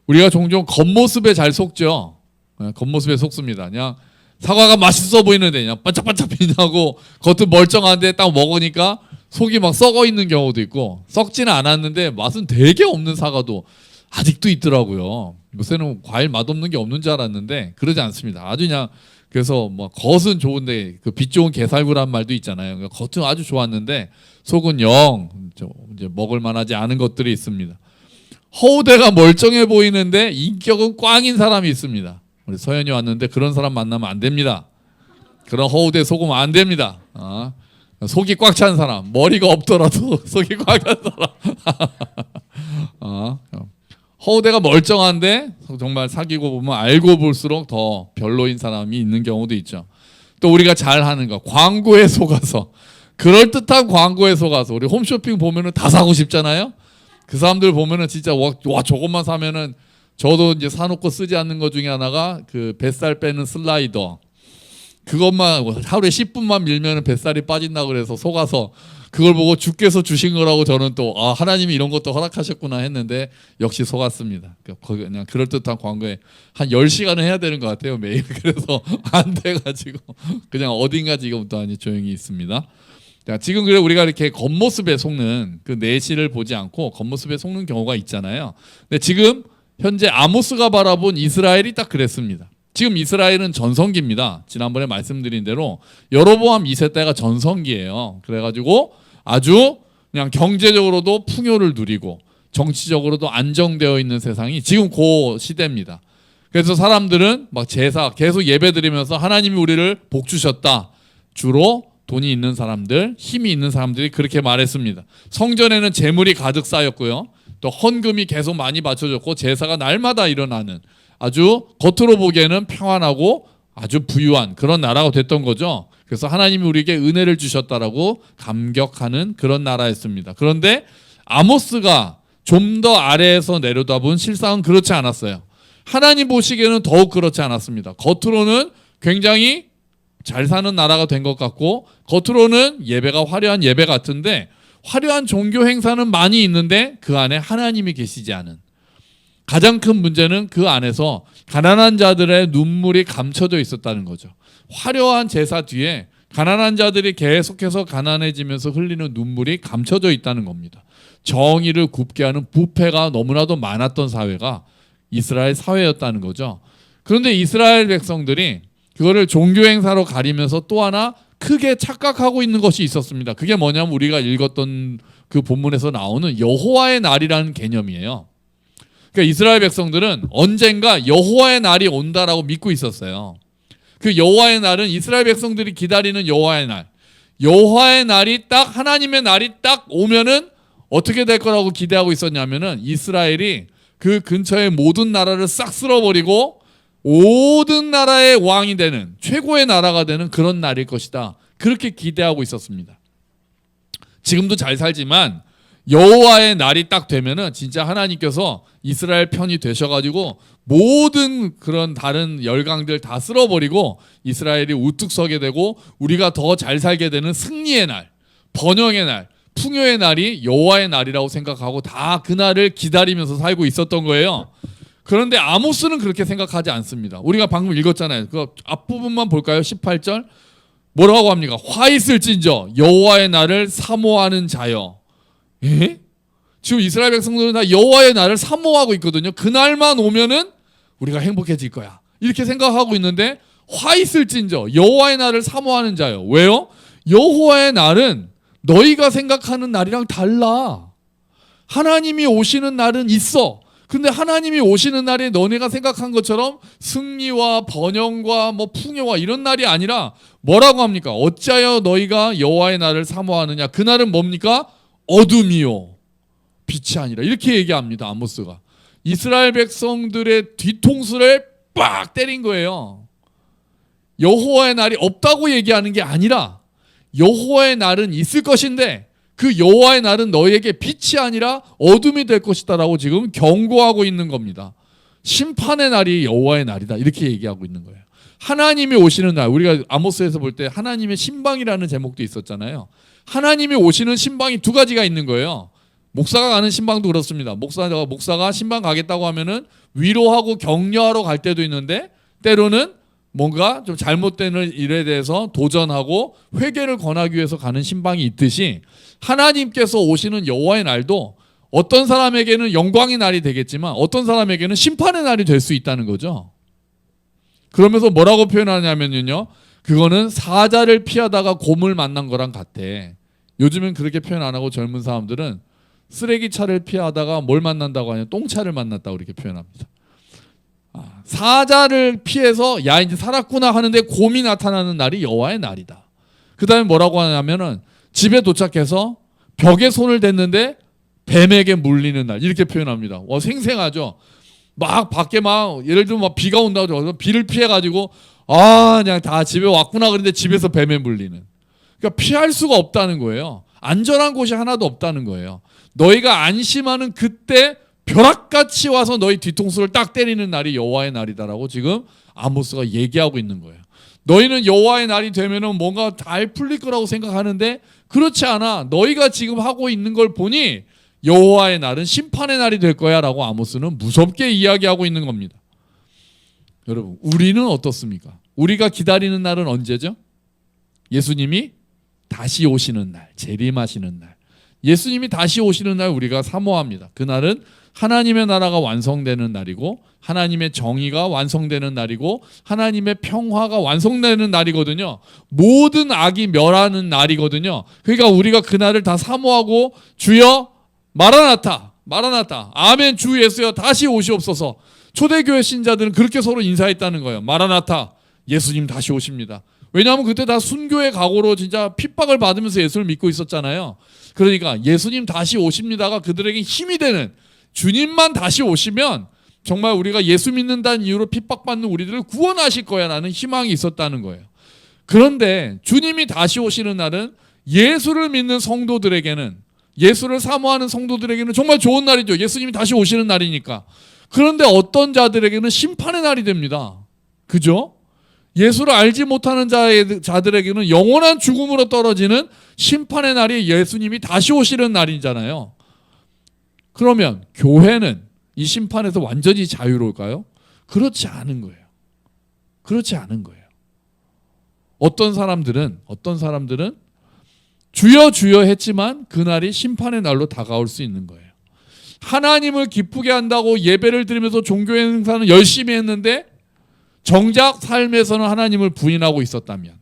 우리가 종종 겉모습에 잘 속죠. 겉모습에 속습니다. 그냥 사과가 맛있어 보이는데 그냥 반짝반짝 빛나고 겉은 멀쩡한데 딱 먹으니까 속이 막 썩어 있는 경우도 있고, 썩지는 않았는데 맛은 되게 없는 사과도 아직도 있더라고요. 요새는 과일 맛없는 게 없는 줄 알았는데 그러지 않습니다. 아주 그냥, 그래서 뭐 겉은 좋은데 그 빛 좋은 게살구란 말도 있잖아요. 그러니까 겉은 아주 좋았는데 속은 영 이제 먹을 만하지 않은 것들이 있습니다. 허우대가 멀쩡해 보이는데 인격은 꽝인 사람이 있습니다. 우리 서연이 왔는데 그런 사람 만나면 안 됩니다. 그런 허우대 속으면 안 됩니다. 속이 꽉 찬 사람, 머리가 없더라도 속이 꽉 찬 사람. 허우대가 멀쩡한데 정말 사귀고 보면 알고 볼수록 더 별로인 사람이 있는 경우도 있죠. 또 우리가 잘하는 거, 광고에 속아서, 그럴듯한 광고에 속아서 우리 홈쇼핑 보면은 다 사고 싶잖아요. 그 사람들 보면은 진짜 와 저것만 사면은, 저도 이제 사놓고 쓰지 않는 것 중에 하나가 그 뱃살 빼는 슬라이더. 그것만 하루에 10분만 밀면은 뱃살이 빠진다 그래서 속아서 그걸 보고 주께서 주신 거라고 저는 또 하나님이 이런 것도 허락하셨구나 했는데 역시 속았습니다. 그냥 그럴듯한 광고에 한 10시간은 해야 되는 것 같아요, 매일. 그래서 안 돼가지고 그냥 어딘가 지금부터 아니 조용히 있습니다. 자, 지금 그래 우리가 이렇게 겉모습에 속는 그 내실을 보지 않고 겉모습에 속는 경우가 있잖아요. 근데 지금 현재 아모스가 바라본 이스라엘이 딱 그랬습니다. 지금 이스라엘은 전성기입니다. 지난번에 말씀드린 대로 여로보암 2세때가 전성기예요. 그래가지고 아주 그냥 경제적으로도 풍요를 누리고 정치적으로도 안정되어 있는 세상이 지금 그 시대입니다. 그래서 사람들은 막 제사 계속 예배 드리면서 하나님이 우리를 복 주셨다. 주로 돈이 있는 사람들, 힘이 있는 사람들이 그렇게 말했습니다. 성전에는 재물이 가득 쌓였고요. 또 헌금이 계속 많이 바쳐졌고 제사가 날마다 일어나는 아주 겉으로 보기에는 평안하고 아주 부유한 그런 나라가 됐던 거죠. 그래서 하나님이 우리에게 은혜를 주셨다라고 감격하는 그런 나라였습니다. 그런데 아모스가 좀 더 아래에서 내려다본 실상은 그렇지 않았어요. 하나님 보시기에는 더욱 그렇지 않았습니다. 겉으로는 굉장히 잘 사는 나라가 된 것 같고, 겉으로는 예배가 화려한 예배 같은데, 화려한 종교 행사는 많이 있는데 그 안에 하나님이 계시지 않은, 가장 큰 문제는 그 안에서 가난한 자들의 눈물이 감춰져 있었다는 거죠. 화려한 제사 뒤에 가난한 자들이 계속해서 가난해지면서 흘리는 눈물이 감춰져 있다는 겁니다. 정의를 굽게 하는 부패가 너무나도 많았던 사회가 이스라엘 사회였다는 거죠. 그런데 이스라엘 백성들이 그거를 종교 행사로 가리면서 또 하나 크게 착각하고 있는 것이 있었습니다. 그게 뭐냐면 우리가 읽었던 그 본문에서 나오는 여호와의 날이라는 개념이에요. 그러니까 이스라엘 백성들은 언젠가 여호와의 날이 온다라고 믿고 있었어요. 그 여호와의 날은 이스라엘 백성들이 기다리는 여호와의 날. 여호와의 날이 딱, 하나님의 날이 딱 오면은 어떻게 될 거라고 기대하고 있었냐면은 이스라엘이 그 근처의 모든 나라를 싹 쓸어버리고 모든 나라의 왕이 되는, 최고의 나라가 되는 그런 날일 것이다. 그렇게 기대하고 있었습니다. 지금도 잘 살지만 여호와의 날이 딱 되면은 진짜 하나님께서 이스라엘 편이 되셔가지고 모든 그런 다른 열강들 다 쓸어버리고 이스라엘이 우뚝 서게 되고 우리가 더 잘 살게 되는 승리의 날, 번영의 날, 풍요의 날이 여호와의 날이라고 생각하고 다 그날을 기다리면서 살고 있었던 거예요. 그런데 아모스는 그렇게 생각하지 않습니다. 우리가 방금 읽었잖아요. 그 앞부분만 볼까요? 18절 뭐라고 합니까? 화 있을진저 여호와의 날을 사모하는 자여. 예? 지금 이스라엘 백성들은 다 여호와의 날을 사모하고 있거든요. 그날만 오면은 우리가 행복해질 거야, 이렇게 생각하고 있는데 화 있을진저 여호와의 날을 사모하는 자요. 왜요? 여호와의 날은 너희가 생각하는 날이랑 달라. 하나님이 오시는 날은 있어. 근데 하나님이 오시는 날이 너네가 생각한 것처럼 승리와 번영과 뭐 풍요와 이런 날이 아니라 뭐라고 합니까? 어찌하여 너희가 여호와의 날을 사모하느냐? 그 날은 뭡니까? 어둠이요 빛이 아니라, 이렇게 얘기합니다. 아모스가 이스라엘 백성들의 뒤통수를 빡 때린 거예요. 여호와의 날이 없다고 얘기하는 게 아니라 여호와의 날은 있을 것인데 그 여호와의 날은 너희에게 빛이 아니라 어둠이 될 것이다라고 지금 경고하고 있는 겁니다. 심판의 날이 여호와의 날이다, 이렇게 얘기하고 있는 거예요. 하나님이 오시는 날, 우리가 아모스에서 볼 때 하나님의 신방이라는 제목도 있었잖아요. 하나님이 오시는 신방이 두 가지가 있는 거예요. 목사가 가는 신방도 그렇습니다. 목사가 신방 가겠다고 하면은 위로하고 격려하러 갈 때도 있는데 때로는 뭔가 좀 잘못된 일에 대해서 도전하고 회개를 권하기 위해서 가는 신방이 있듯이 하나님께서 오시는 여호와의 날도 어떤 사람에게는 영광의 날이 되겠지만 어떤 사람에게는 심판의 날이 될 수 있다는 거죠. 그러면서 뭐라고 표현하냐면요. 그거는 사자를 피하다가 곰을 만난 거랑 같대. 요즘은 그렇게 표현 안 하고 젊은 사람들은 쓰레기차를 피하다가 뭘 만난다고 하냐, 똥차를 만났다고 이렇게 표현합니다. 사자를 피해서 야 이제 살았구나 하는데 곰이 나타나는 날이 여호와의 날이다. 그 다음에 뭐라고 하냐면은 집에 도착해서 벽에 손을 댔는데 뱀에게 물리는 날 이렇게 표현합니다. 생생하죠. 막 밖에 막 예를 들면 막 비가 온다고 해서 비를 피해가지고 그냥 다 집에 왔구나 그런데 집에서 뱀에 물리는. 그러니까 피할 수가 없다는 거예요. 안전한 곳이 하나도 없다는 거예요. 너희가 안심하는 그때 벼락같이 와서 너희 뒤통수를 딱 때리는 날이 여호와의 날이다라고 지금 아모스가 얘기하고 있는 거예요. 너희는 여호와의 날이 되면은 뭔가 잘 풀릴 거라고 생각하는데 그렇지 않아. 너희가 지금 하고 있는 걸 보니 여호와의 날은 심판의 날이 될 거야라고 아모스는 무섭게 이야기하고 있는 겁니다. 여러분, 우리는 어떻습니까? 우리가 기다리는 날은 언제죠? 예수님이 다시 오시는 날, 재림하시는 날. 예수님이 다시 오시는 날 우리가 사모합니다. 그날은 하나님의 나라가 완성되는 날이고 하나님의 정의가 완성되는 날이고 하나님의 평화가 완성되는 날이거든요. 모든 악이 멸하는 날이거든요. 그러니까 우리가 그날을 다 사모하고 주여 마라나타 마라나타 아멘 주 예수여 다시 오시옵소서. 초대교회 신자들은 그렇게 서로 인사했다는 거예요. 마라나타 예수님 다시 오십니다. 왜냐하면 그때 다 순교의 각오로 진짜 핍박을 받으면서 예수를 믿고 있었잖아요. 그러니까 예수님 다시 오십니다가 그들에게 힘이 되는, 주님만 다시 오시면 정말 우리가 예수 믿는다는 이유로 핍박받는 우리들을 구원하실 거야 라는 희망이 있었다는 거예요. 그런데 주님이 다시 오시는 날은 예수를 믿는 성도들에게는, 예수를 사모하는 성도들에게는 정말 좋은 날이죠. 예수님이 다시 오시는 날이니까. 그런데 어떤 자들에게는 심판의 날이 됩니다. 그죠? 예수를 알지 못하는 자들에게는 영원한 죽음으로 떨어지는 심판의 날이 예수님이 다시 오시는 날이잖아요. 그러면 교회는 이 심판에서 완전히 자유로울까요? 그렇지 않은 거예요. 그렇지 않은 거예요. 어떤 사람들은 주여 주여 했지만 그날이 심판의 날로 다가올 수 있는 거예요. 하나님을 기쁘게 한다고 예배를 드리면서 종교 행사는 열심히 했는데 정작 삶에서는 하나님을 부인하고 있었다면,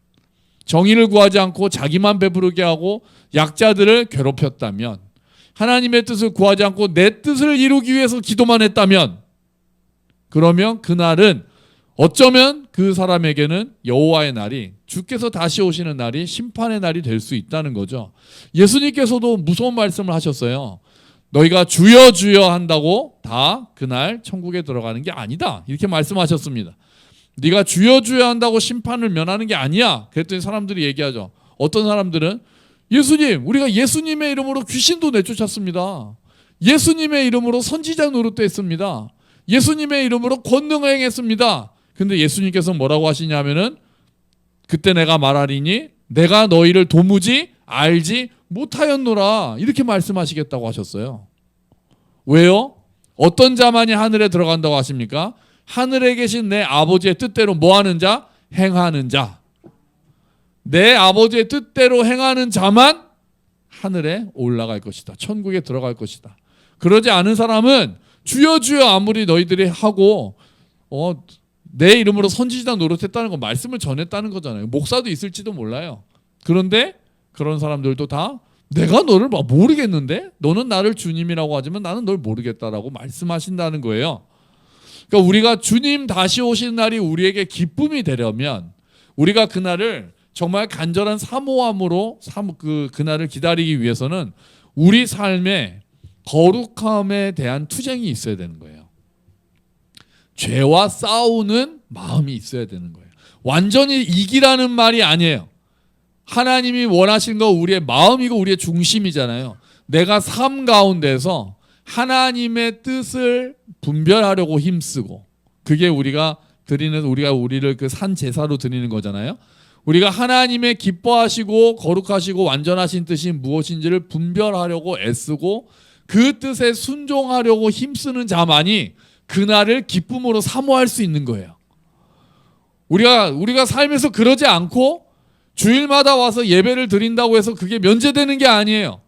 정의를 구하지 않고 자기만 배부르게 하고 약자들을 괴롭혔다면, 하나님의 뜻을 구하지 않고 내 뜻을 이루기 위해서 기도만 했다면, 그러면 그날은 어쩌면 그 사람에게는 여호와의 날이, 주께서 다시 오시는 날이 심판의 날이 될 수 있다는 거죠. 예수님께서도 무서운 말씀을 하셨어요. 너희가 주여 주여 한다고 다 그날 천국에 들어가는 게 아니다, 이렇게 말씀하셨습니다. 네가 주여 주여 한다고 심판을 면하는 게 아니야. 그랬더니 사람들이 얘기하죠. 어떤 사람들은 예수님, 우리가 예수님의 이름으로 귀신도 내쫓았습니다. 예수님의 이름으로 선지자 노릇도 했습니다. 예수님의 이름으로 권능을 행했습니다. 근데 예수님께서 뭐라고 하시냐면은 그때 내가 말하리니 내가 너희를 도무지 알지 못하였노라, 이렇게 말씀하시겠다고 하셨어요. 왜요? 어떤 자만이 하늘에 들어간다고 하십니까? 하늘에 계신 내 아버지의 뜻대로 뭐하는 자? 행하는 자. 내 아버지의 뜻대로 행하는 자만 하늘에 올라갈 것이다. 천국에 들어갈 것이다. 그러지 않은 사람은 주여 주여 아무리 너희들이 하고 내 이름으로 선지자 노릇했다는 건 말씀을 전했다는 거잖아요. 목사도 있을지도 몰라요. 그런데 그런 사람들도 다 내가 너를 모르겠는데 너는 나를 주님이라고 하지만 나는 널 모르겠다라고 말씀하신다는 거예요. 그러니까 우리가 주님 다시 오시는 날이 우리에게 기쁨이 되려면 우리가 그날을 정말 간절한 사모함으로 그날을 기다리기 위해서는 우리 삶에 거룩함에 대한 투쟁이 있어야 되는 거예요. 죄와 싸우는 마음이 있어야 되는 거예요. 완전히 이기라는 말이 아니에요. 하나님이 원하시는 거 우리의 마음이고 우리의 중심이잖아요. 내가 삶 가운데서 하나님의 뜻을 분별하려고 힘쓰고, 그게 우리가 우리를 그 산 제사로 드리는 거잖아요. 우리가 하나님의 기뻐하시고 거룩하시고 완전하신 뜻이 무엇인지를 분별하려고 애쓰고 그 뜻에 순종하려고 힘쓰는 자만이 그날을 기쁨으로 사모할 수 있는 거예요. 우리가 삶에서 그러지 않고 주일마다 와서 예배를 드린다고 해서 그게 면제되는 게 아니에요.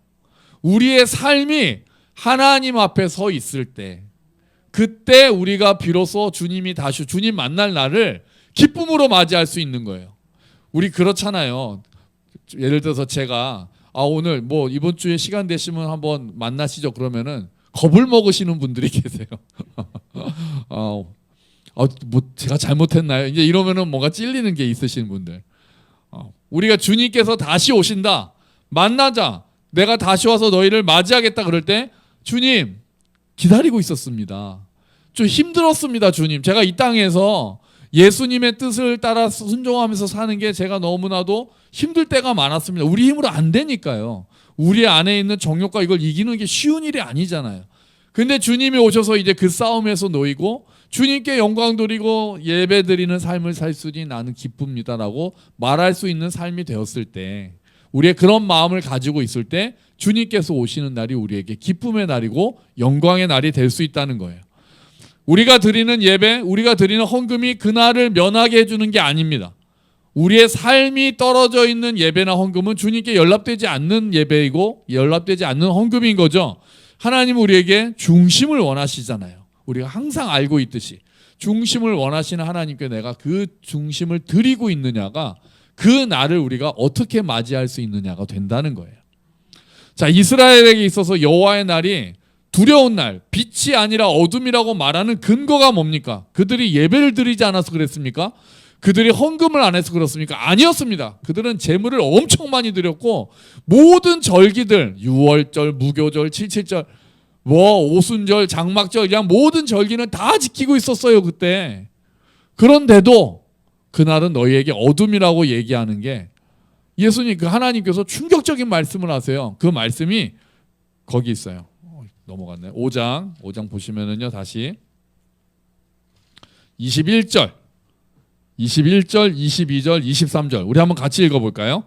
우리의 삶이 하나님 앞에 서 있을 때, 그때 우리가 비로소 주님 만날 날을 기쁨으로 맞이할 수 있는 거예요. 우리 그렇잖아요. 예를 들어서 제가 오늘 뭐 이번 주에 시간 되시면 한번 만나시죠. 그러면은 겁을 먹으시는 분들이 계세요. 뭐 제가 잘못했나요? 이제 이러면은 뭔가 찔리는 게 있으신 분들. 우리가 주님께서 다시 오신다. 만나자. 내가 다시 와서 너희를 맞이하겠다 그럴 때 주님 기다리고 있었습니다. 좀 힘들었습니다, 주님. 제가 이 땅에서 예수님의 뜻을 따라 순종하면서 사는 게 제가 너무나도 힘들 때가 많았습니다. 우리 힘으로 안 되니까요. 우리 안에 있는 정욕과 이걸 이기는 게 쉬운 일이 아니잖아요. 근데 주님이 오셔서 이제 그 싸움에서 놓이고 주님께 영광 돌리고 예배 드리는 삶을 살 수 있으니 나는 기쁩니다라고 말할 수 있는 삶이 되었을 때, 우리의 그런 마음을 가지고 있을 때 주님께서 오시는 날이 우리에게 기쁨의 날이고 영광의 날이 될 수 있다는 거예요. 우리가 드리는 예배, 우리가 드리는 헌금이 그날을 면하게 해주는 게 아닙니다. 우리의 삶이 떨어져 있는 예배나 헌금은 주님께 연락되지 않는 예배이고 연락되지 않는 헌금인 거죠. 하나님은 우리에게 중심을 원하시잖아요. 우리가 항상 알고 있듯이 중심을 원하시는 하나님께 내가 그 중심을 드리고 있느냐가 그 날을 우리가 어떻게 맞이할 수 있느냐가 된다는 거예요. 자, 이스라엘에게 있어서 여호와의 날이 두려운 날, 빛이 아니라 어둠이라고 말하는 근거가 뭡니까? 그들이 예배를 드리지 않아서 그랬습니까? 그들이 헌금을 안 해서 그렇습니까? 아니었습니다. 그들은 제물을 엄청 많이 드렸고 모든 절기들, 유월절, 무교절, 칠칠절, 오순절, 장막절, 그냥 모든 절기는 다 지키고 있었어요, 그때. 그런데도 그날은 너희에게 어둠이라고 얘기하는 게 예수님, 그 하나님께서 충격적인 말씀을 하세요. 그 말씀이 거기 있어요. 넘어갔네. 5장 보시면은요, 다시 21절, 22절, 23절 우리 한번 같이 읽어볼까요?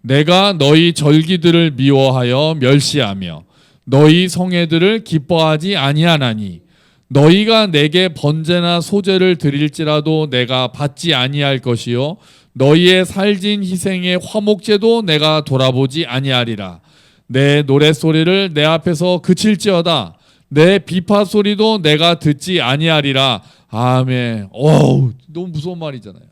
내가 너희 절기들을 미워하여 멸시하며 너희 성회들을 기뻐하지 아니하나니 너희가 내게 번제나 소제를 드릴지라도 내가 받지 아니할 것이요 너희의 살진 희생의 화목제도 내가 돌아보지 아니하리라. 내 노랫소리를 내 앞에서 그칠지어다. 내 비파 소리도 내가 듣지 아니하리라. 아멘. 너무 무서운 말이잖아요.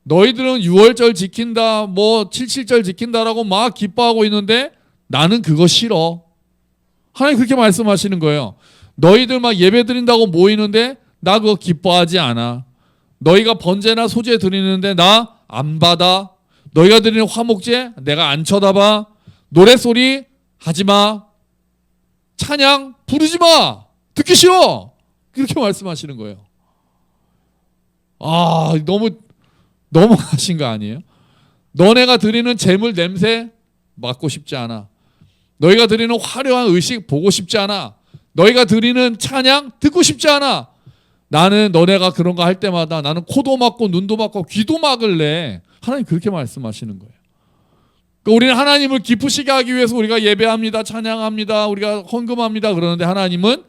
너희들은 6월절 지킨다, 뭐 77절 지킨다라고 막 기뻐하고 있는데 나는 그거 싫어. 하나님 그렇게 말씀하시는 거예요. 너희들 막 예배 드린다고 모이는데 나 그거 기뻐하지 않아. 너희가 번제나 소제 드리는데 나 안 받아. 너희가 드리는 화목제 내가 안 쳐다봐. 노랫소리 하지마. 찬양 부르지마. 듣기 싫어. 그렇게 말씀하시는 거예요. 너무 하신 거 아니에요? 너네가 드리는 제물 냄새 맡고 싶지 않아. 너희가 드리는 화려한 의식 보고 싶지 않아. 너희가 드리는 찬양 듣고 싶지 않아. 나는 너네가 그런 거 할 때마다 나는 코도 막고 눈도 막고 귀도 막을래. 하나님 그렇게 말씀하시는 거예요. 그러니까 우리는 하나님을 기쁘시게 하기 위해서 우리가 예배합니다, 찬양합니다, 우리가 헌금합니다. 그러는데 하나님은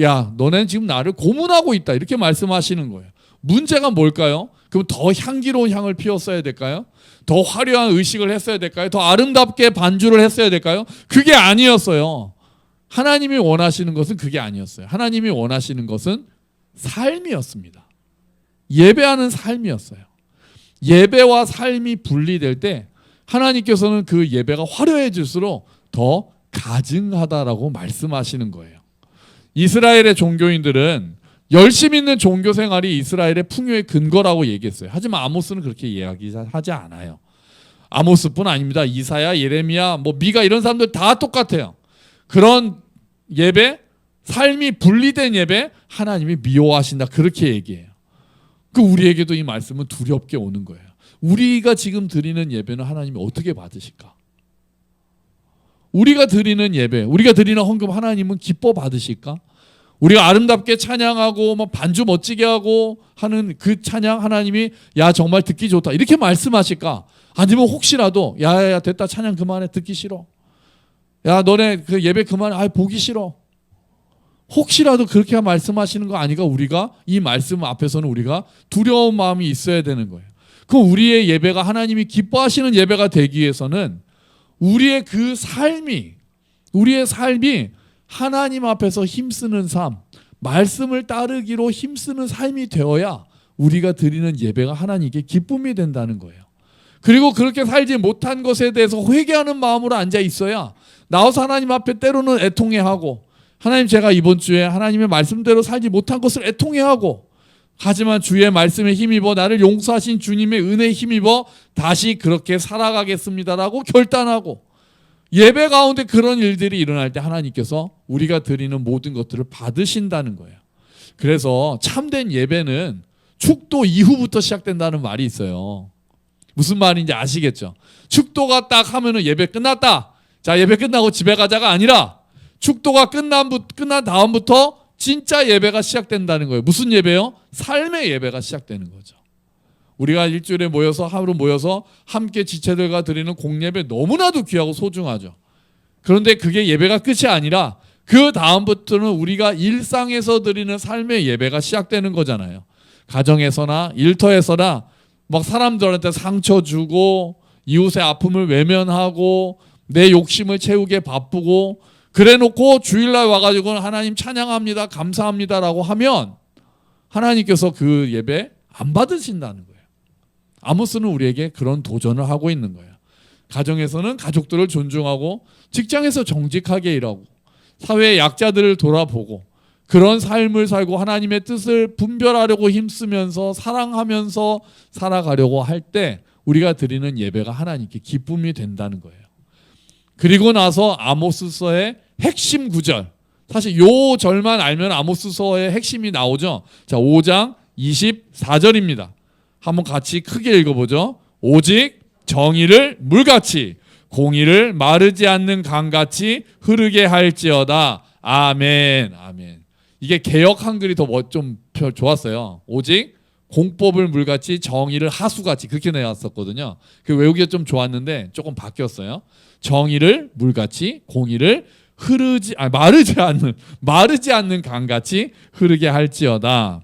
야, 너네는 지금 나를 고문하고 있다. 이렇게 말씀하시는 거예요. 문제가 뭘까요? 그럼 더 향기로운 향을 피웠어야 될까요? 더 화려한 의식을 했어야 될까요? 더 아름답게 반주를 했어야 될까요? 그게 아니었어요. 하나님이 원하시는 것은 그게 아니었어요. 하나님이 원하시는 것은 삶이었습니다. 예배하는 삶이었어요. 예배와 삶이 분리될 때 하나님께서는 그 예배가 화려해질수록 더 가증하다라고 말씀하시는 거예요. 이스라엘의 종교인들은 열심 있는 종교 생활이 이스라엘의 풍요의 근거라고 얘기했어요. 하지만 아모스는 그렇게 이야기하지 않아요. 아모스뿐 아닙니다. 이사야, 예레미야, 미가 이런 사람들 다 똑같아요. 그런 예배, 삶이 분리된 예배 하나님이 미워하신다. 그렇게 얘기해요. 우리에게도 이 말씀은 두렵게 오는 거예요. 우리가 지금 드리는 예배는 하나님이 어떻게 받으실까? 우리가 드리는 예배, 우리가 드리는 헌금 하나님은 기뻐 받으실까? 우리가 아름답게 찬양하고 반주 멋지게 하고 하는 그 찬양 하나님이 야 정말 듣기 좋다 이렇게 말씀하실까? 아니면 혹시라도 야야야 됐다 찬양 그만해 듣기 싫어. 야 너네 그 예배 그만, 보기 싫어. 혹시라도 그렇게 말씀하시는 거 아니가? 우리가 이 말씀 앞에서는 우리가 두려운 마음이 있어야 되는 거예요. 그럼 우리의 예배가 하나님이 기뻐하시는 예배가 되기 위해서는 우리의 삶이 하나님 앞에서 힘쓰는 삶, 말씀을 따르기로 힘쓰는 삶이 되어야 우리가 드리는 예배가 하나님께 기쁨이 된다는 거예요. 그리고 그렇게 살지 못한 것에 대해서 회개하는 마음으로 앉아 있어야 나와서 하나님 앞에 때로는 애통해하고, 하나님 제가 이번 주에 하나님의 말씀대로 살지 못한 것을 애통해하고, 하지만 주의 말씀에 힘입어 나를 용서하신 주님의 은혜에 힘입어 다시 그렇게 살아가겠습니다라고 결단하고, 예배 가운데 그런 일들이 일어날 때 하나님께서 우리가 드리는 모든 것들을 받으신다는 거예요. 그래서 참된 예배는 축도 이후부터 시작된다는 말이 있어요. 무슨 말인지 아시겠죠? 축도가 딱 하면은 예배 끝났다, 자 예배 끝나고 집에 가자가 아니라 축도가 끝난 다음부터 진짜 예배가 시작된다는 거예요. 무슨 예배요? 삶의 예배가 시작되는 거죠. 우리가 일주일에 하루 모여서 함께 지체들과 드리는 공예배 너무나도 귀하고 소중하죠. 그런데 그게 예배가 끝이 아니라 그 다음부터는 우리가 일상에서 드리는 삶의 예배가 시작되는 거잖아요. 가정에서나 일터에서나 막 사람들한테 상처 주고 이웃의 아픔을 외면하고 내 욕심을 채우게 바쁘고 그래놓고 주일날 와가지고는 하나님 찬양합니다, 감사합니다라고 하면 하나님께서 그 예배 안 받으신다는 거예요. 아모스는 우리에게 그런 도전을 하고 있는 거예요. 가정에서는 가족들을 존중하고, 직장에서 정직하게 일하고, 사회의 약자들을 돌아보고, 그런 삶을 살고 하나님의 뜻을 분별하려고 힘쓰면서 사랑하면서 살아가려고 할 때 우리가 드리는 예배가 하나님께 기쁨이 된다는 거예요. 그리고 나서 아모스서의 핵심 구절, 사실 요 절만 알면 아모스서의 핵심이 나오죠. 자, 5장 24절입니다. 한번 같이 크게 읽어보죠. 오직 정의를 물같이 공의를 마르지 않는 강같이 흐르게 할지어다. 아멘. 아멘. 이게 개역 한글이 더 좀 좋았어요. 오직 공법을 물같이 정의를 하수같이, 그렇게 내왔었거든요. 그 외우기가 좀 좋았는데 조금 바뀌었어요. 정의를 물같이 공의를 마르지 않는 강같이 흐르게 할지어다.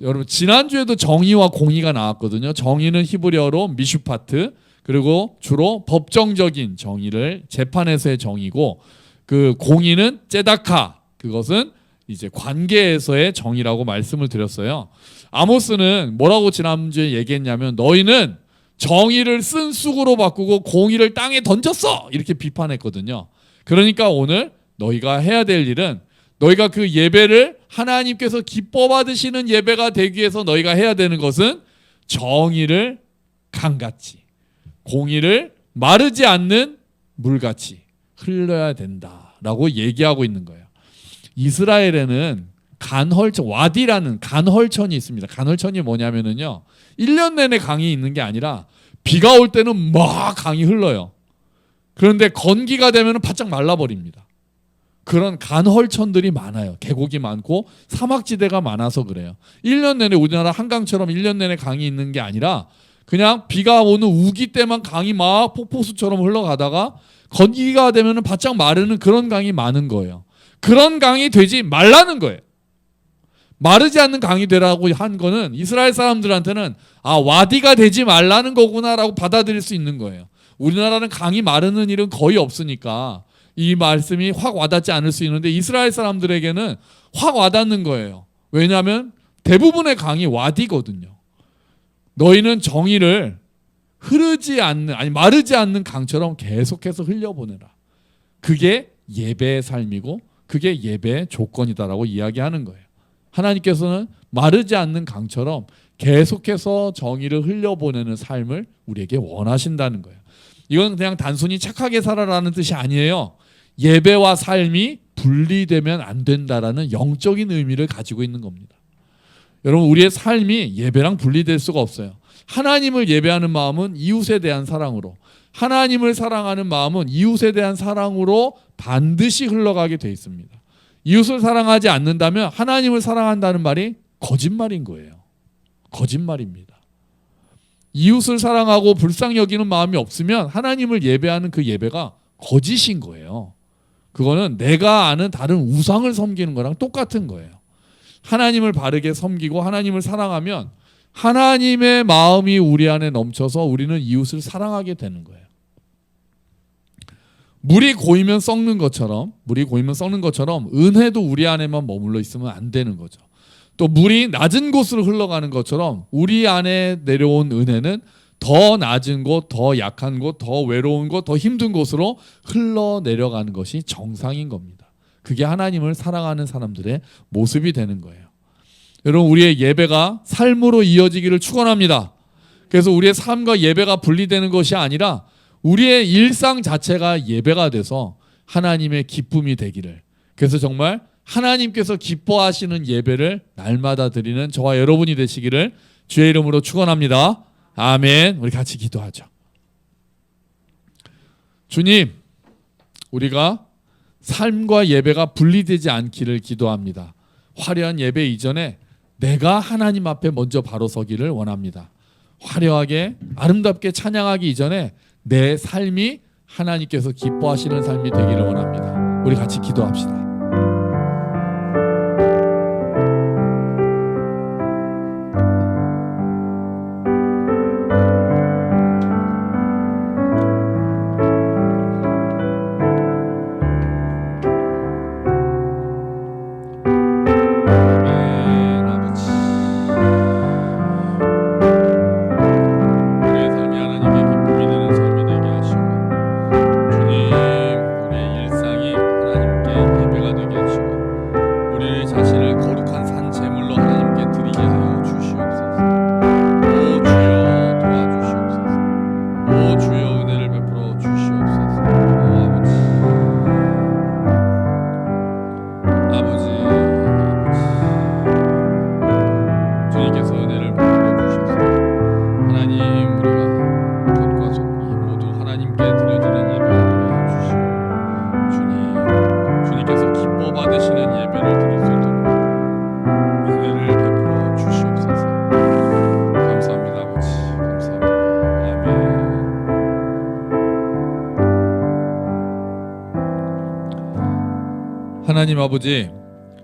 여러분 지난주에도 정의와 공의가 나왔거든요. 정의는 히브리어로 미슈파트, 그리고 주로 법정적인 정의를, 재판에서의 정의고, 그 공의는 ጼ다카, 그것은 이제 관계에서의 정의라고 말씀을 드렸어요. 아모스는 뭐라고 지난주에 얘기했냐면, 너희는 정의를 쓴 쑥으로 바꾸고 공의를 땅에 던졌어, 이렇게 비판했거든요. 그러니까 오늘 너희가 해야 될 일은, 너희가 그 예배를 하나님께서 기뻐 받으시는 예배가 되기 위해서 너희가 해야 되는 것은 정의를 강같이, 공의를 마르지 않는 물같이 흘려야 된다라고 얘기하고 있는 거예요. 이스라엘에는 와디라는 간헐천이 있습니다. 간헐천이 뭐냐면은요, 1년 내내 강이 있는 게 아니라 비가 올 때는 막 강이 흘러요. 그런데 건기가 되면은 바짝 말라버립니다. 그런 간헐천들이 많아요. 계곡이 많고 사막지대가 많아서 그래요. 1년 내내 우리나라 한강처럼 1년 내내 강이 있는 게 아니라 그냥 비가 오는 우기 때만 강이 막 폭포수처럼 흘러가다가 건기가 되면은 바짝 마르는 그런 강이 많은 거예요. 그런 강이 되지 말라는 거예요. 마르지 않는 강이 되라고 한 거는 이스라엘 사람들한테는 와디가 되지 말라는 거구나라고 받아들일 수 있는 거예요. 우리나라는 강이 마르는 일은 거의 없으니까 이 말씀이 확 와닿지 않을 수 있는데, 이스라엘 사람들에게는 확 와닿는 거예요. 왜냐하면 대부분의 강이 와디거든요. 너희는 정의를 마르지 않는 강처럼 계속해서 흘려보내라. 그게 예배의 삶이고 그게 예배의 조건이다라고 이야기하는 거예요. 하나님께서는 마르지 않는 강처럼 계속해서 정의를 흘려보내는 삶을 우리에게 원하신다는 거예요. 이건 그냥 단순히 착하게 살아라는 뜻이 아니에요. 예배와 삶이 분리되면 안 된다라는 영적인 의미를 가지고 있는 겁니다. 여러분, 우리의 삶이 예배랑 분리될 수가 없어요. 하나님을 예배하는 마음은 이웃에 대한 사랑으로, 하나님을 사랑하는 마음은 이웃에 대한 사랑으로 반드시 흘러가게 돼 있습니다. 이웃을 사랑하지 않는다면 하나님을 사랑한다는 말이 거짓말인 거예요. 거짓말입니다. 이웃을 사랑하고 불쌍히 여기는 마음이 없으면 하나님을 예배하는 그 예배가 거짓인 거예요. 그거는 내가 아는 다른 우상을 섬기는 거랑 똑같은 거예요. 하나님을 바르게 섬기고 하나님을 사랑하면 하나님의 마음이 우리 안에 넘쳐서 우리는 이웃을 사랑하게 되는 거예요. 물이 고이면 썩는 것처럼 은혜도 우리 안에만 머물러 있으면 안 되는 거죠. 또 물이 낮은 곳으로 흘러가는 것처럼 우리 안에 내려온 은혜는 더 낮은 곳, 더 약한 곳, 더 외로운 곳, 더 힘든 곳으로 흘러내려가는 것이 정상인 겁니다. 그게 하나님을 사랑하는 사람들의 모습이 되는 거예요. 여러분, 우리의 예배가 삶으로 이어지기를 축원합니다. 그래서 우리의 삶과 예배가 분리되는 것이 아니라 우리의 일상 자체가 예배가 돼서 하나님의 기쁨이 되기를, 그래서 정말 하나님께서 기뻐하시는 예배를 날마다 드리는 저와 여러분이 되시기를 주의 이름으로 축원합니다. 아멘. 우리 같이 기도하죠. 주님, 우리가 삶과 예배가 분리되지 않기를 기도합니다. 화려한 예배 이전에 내가 하나님 앞에 먼저 바로 서기를 원합니다. 화려하게 아름답게 찬양하기 이전에 내 삶이 하나님께서 기뻐하시는 삶이 되기를 원합니다. 우리 같이 기도합시다. 하나님 아버지,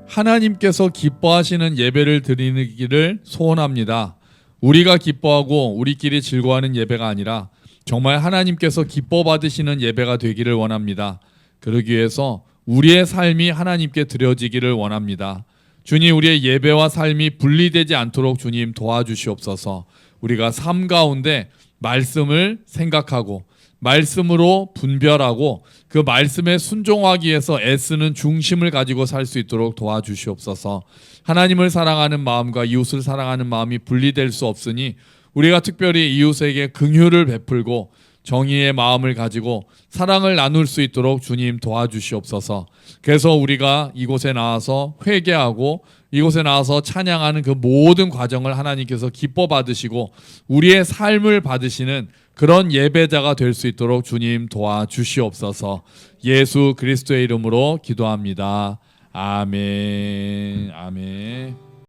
하나님께서 기뻐하시는 예배를 드리기를 소원합니다. 우리가 기뻐하고 우리끼리 즐거워하는 예배가 아니라 정말 하나님께서 기뻐 받으시는 예배가 되기를 원합니다. 그러기 위해서 우리의 삶이 하나님께 드려지기를 원합니다. 주님, 우리의 예배와 삶이 분리되지 않도록 주님 도와주시옵소서. 우리가 삶 가운데 말씀을 생각하고 말씀으로 분별하고 그 말씀에 순종하기 위해서 애쓰는 중심을 가지고 살 수 있도록 도와주시옵소서. 하나님을 사랑하는 마음과 이웃을 사랑하는 마음이 분리될 수 없으니 우리가 특별히 이웃에게 긍휼을 베풀고 정의의 마음을 가지고 사랑을 나눌 수 있도록 주님 도와주시옵소서. 그래서 우리가 이곳에 나와서 회개하고 이곳에 나와서 찬양하는 그 모든 과정을 하나님께서 기뻐 받으시고 우리의 삶을 받으시는 그런 예배자가 될 수 있도록 주님 도와주시옵소서. 예수 그리스도의 이름으로 기도합니다. 아멘. 아멘.